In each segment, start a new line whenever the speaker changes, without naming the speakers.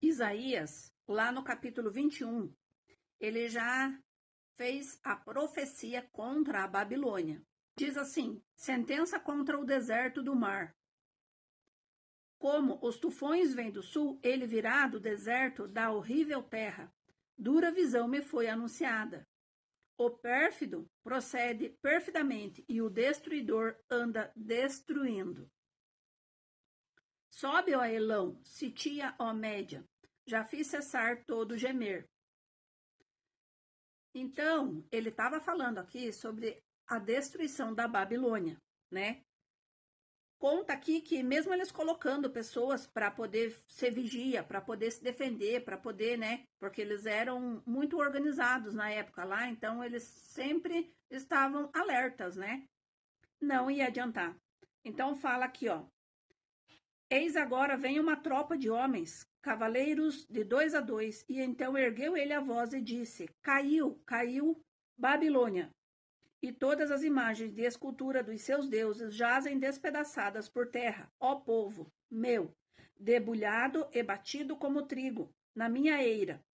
Isaías, lá no capítulo 21, ele já fez a profecia contra a Babilônia. Diz assim: sentença contra o deserto do mar. Como os tufões vêm do sul, ele virá do deserto da horrível terra. Dura visão me foi anunciada. O pérfido procede perfidamente e o destruidor anda destruindo. Sobe, ó Elão, sitia, ó Média, já fiz cessar todo gemer. Então, ele estava falando aqui sobre a destruição da Babilônia, né? Conta aqui que mesmo eles colocando pessoas para poder ser vigia, para poder se defender, para poder, né? Porque eles eram muito organizados na época lá, então eles sempre estavam alertas, né? Não ia adiantar. Então fala aqui, ó. Eis agora vem uma tropa de homens, cavaleiros de 2 a 2, e então ergueu ele a voz e disse: caiu, caiu Babilônia. E todas as imagens de escultura dos seus deuses jazem despedaçadas por terra, ó povo meu, debulhado e batido como trigo, na minha eira.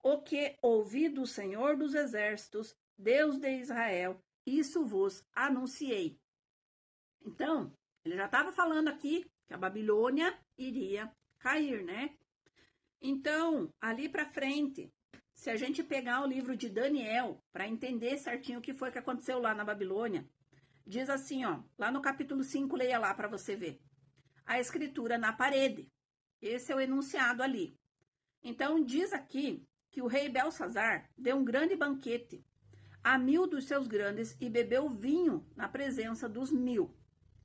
O que ouvi do Senhor dos Exércitos, Deus de Israel, isso vos anunciei. Então, ele já estava falando aqui que a Babilônia iria cair, né? Então, ali para frente, se a gente pegar o livro de Daniel, para entender certinho o que foi que aconteceu lá na Babilônia, diz assim, ó, lá no capítulo 5, leia lá para você ver. A escritura na parede. Esse é o enunciado ali. Então, diz aqui que o rei Belsazar deu um grande banquete a 1000 dos seus grandes e bebeu vinho na presença dos 1000.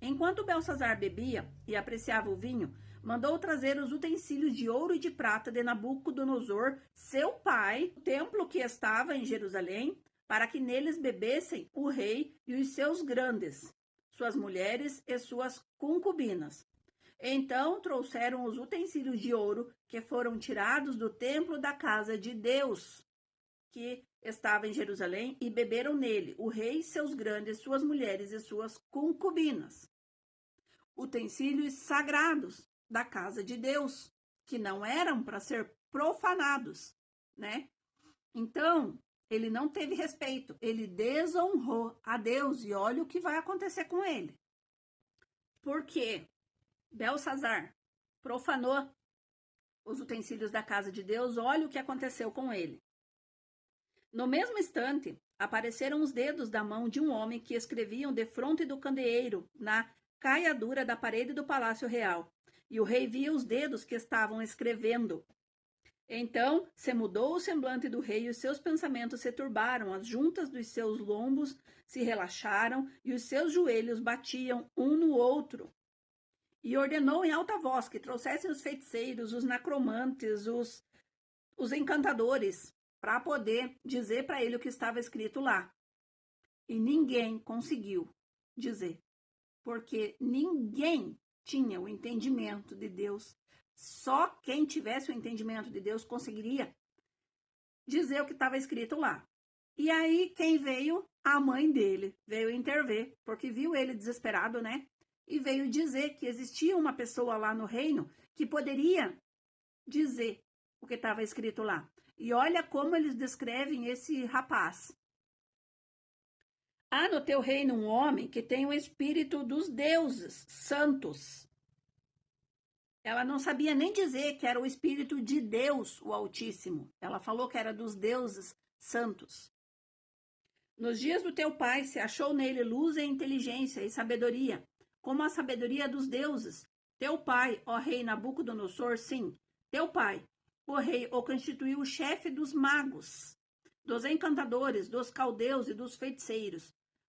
Enquanto Belsazar bebia e apreciava o vinho, mandou trazer os utensílios de ouro e de prata de Nabucodonosor, seu pai, o templo que estava em Jerusalém, para que neles bebessem o rei e os seus grandes, suas mulheres e suas concubinas. Então trouxeram os utensílios de ouro que foram tirados do templo da casa de Deus, que estava em Jerusalém, e beberam nele o rei, seus grandes, suas mulheres e suas concubinas. Utensílios sagrados da casa de Deus, que não eram para ser profanados, né? Então, ele não teve respeito, ele desonrou a Deus, e olha o que vai acontecer com ele. Porque Belsazar profanou os utensílios da casa de Deus, olha o que aconteceu com ele. No mesmo instante, apareceram os dedos da mão de um homem que escreviam defronte do candeeiro, na caiadura da parede do palácio real. E o rei via os dedos que estavam escrevendo. Então se mudou o semblante do rei, e os seus pensamentos se turbaram, as juntas dos seus lombos se relaxaram, e os seus joelhos batiam um no outro. E ordenou em alta voz que trouxessem os feiticeiros, os necromantes, os encantadores, para poder dizer para ele o que estava escrito lá. E ninguém conseguiu dizer, porque ninguém tinha o entendimento de Deus. Só quem tivesse o entendimento de Deus conseguiria dizer o que estava escrito lá. E aí quem veio? A mãe dele veio intervir, porque viu ele desesperado, né? E veio dizer que existia uma pessoa lá no reino que poderia dizer o que estava escrito lá. E olha como eles descrevem esse rapaz. Há no teu reino um homem que tem o espírito dos deuses santos. Ela não sabia nem dizer que era o espírito de Deus, o Altíssimo. Ela falou que era dos deuses santos. Nos dias do teu pai se achou nele luz e inteligência e sabedoria, como a sabedoria dos deuses. Teu pai, ó rei Nabucodonosor, sim, teu pai, o rei, o constituiu o chefe dos magos, dos encantadores, dos caldeus e dos feiticeiros.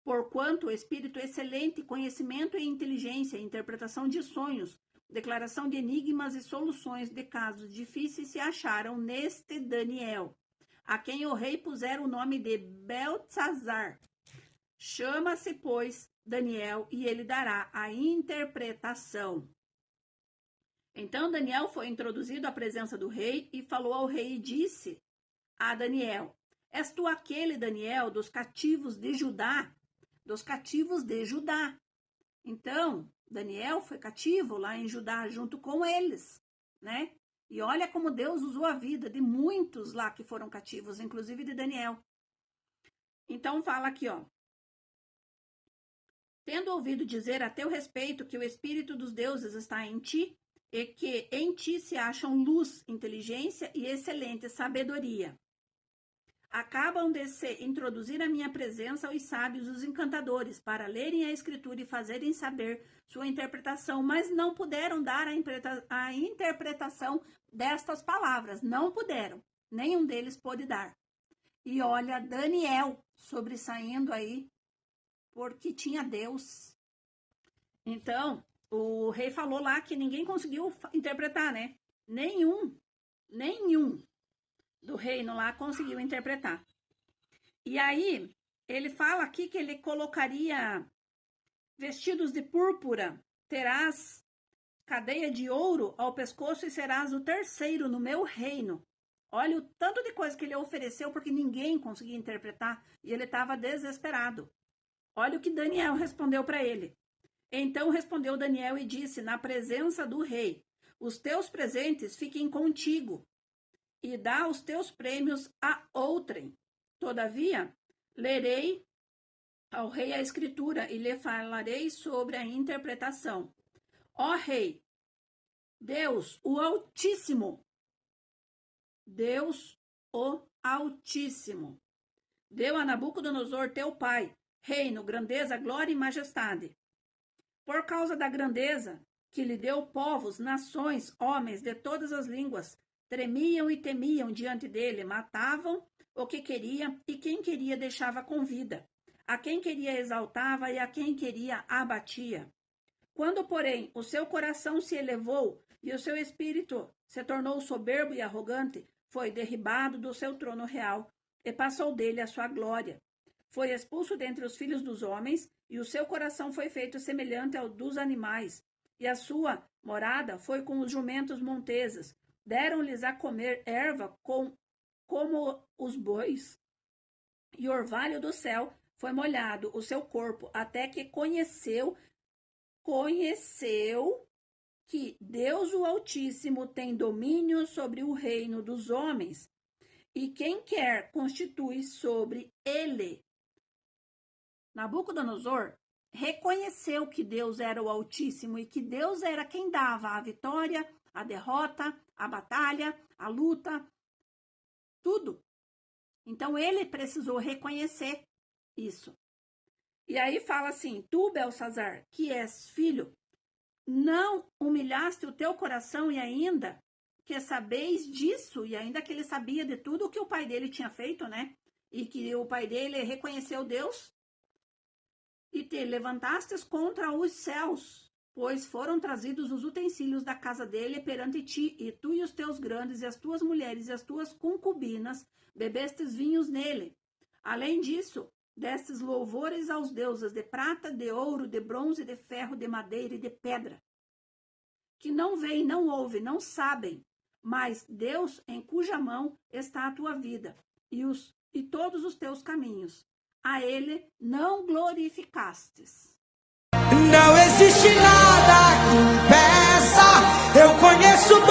Porquanto o espírito excelente, conhecimento e inteligência, interpretação de sonhos, declaração de enigmas e soluções de casos difíceis se acharam neste Daniel, a quem o rei pusera o nome de Beltzazar. Chama-se, pois, Daniel, e ele dará a interpretação. Então Daniel foi introduzido à presença do rei e falou ao rei e disse a Daniel: és tu aquele, Daniel, dos cativos de Judá? Dos cativos de Judá. Então, Daniel foi cativo lá em Judá junto com eles, né? E olha como Deus usou a vida de muitos lá que foram cativos, inclusive de Daniel. Então fala aqui, ó. Tendo ouvido dizer a teu respeito que o Espírito dos deuses está em ti, e que em ti se acham luz, inteligência e excelente sabedoria. Acabam de se introduzir à minha presença os sábios, os encantadores, para lerem a Escritura e fazerem saber sua interpretação, mas não puderam dar a interpretação destas palavras. Não puderam. Nenhum deles pôde dar. E olha, Daniel sobressaindo aí, porque tinha Deus. Então, o rei falou lá que ninguém conseguiu interpretar, né? Nenhum do reino lá conseguiu interpretar. E aí, ele fala aqui que ele colocaria vestidos de púrpura, terás cadeia de ouro ao pescoço e serás o terceiro no meu reino. Olha o tanto de coisa que ele ofereceu, porque ninguém conseguia interpretar e ele estava desesperado. Olha o que Daniel respondeu para ele. Então respondeu Daniel e disse, na presença do rei, os teus presentes fiquem contigo, e dá os teus prêmios a outrem. Todavia, lerei ao rei a escritura e lhe falarei sobre a interpretação. Ó rei, Deus, o Altíssimo, Deus, o Altíssimo, deu a Nabucodonosor, teu pai, reino, grandeza, glória e majestade. Por causa da grandeza que lhe deu povos, nações, homens de todas as línguas, tremiam e temiam diante dele, matavam o que queria e quem queria deixava com vida. A quem queria exaltava e a quem queria abatia. Quando, porém, o seu coração se elevou e o seu espírito se tornou soberbo e arrogante, foi derribado do seu trono real e passou dele a sua glória. Foi expulso dentre os filhos dos homens e o seu coração foi feito semelhante ao dos animais. E a sua morada foi com os jumentos monteses. Deram-lhes a comer erva como os bois. E o orvalho do céu foi molhado o seu corpo, até que conheceu que Deus o Altíssimo tem domínio sobre o reino dos homens, e quem quer constitui sobre ele. Nabucodonosor reconheceu que Deus era o Altíssimo e que Deus era quem dava a vitória, a derrota, a batalha, a luta, tudo. Então ele precisou reconhecer isso. E aí fala assim, tu, Belsazar, que és filho, não humilhaste o teu coração e ainda que sabeis disso, e ainda que ele sabia de tudo o que o pai dele tinha feito, né? E que o pai dele reconheceu Deus, e te levantastes contra os céus, pois foram trazidos os utensílios da casa dele perante ti, e tu e os teus grandes, e as tuas mulheres, e as tuas concubinas, bebestes vinhos nele. Além disso, destes louvores aos deuses de prata, de ouro, de bronze, de ferro, de madeira e de pedra, que não veem, não ouvem, não sabem, mas Deus em cuja mão está a tua vida e todos os teus caminhos. A ele não glorificastes.
Não existe nada que impeça, eu conheço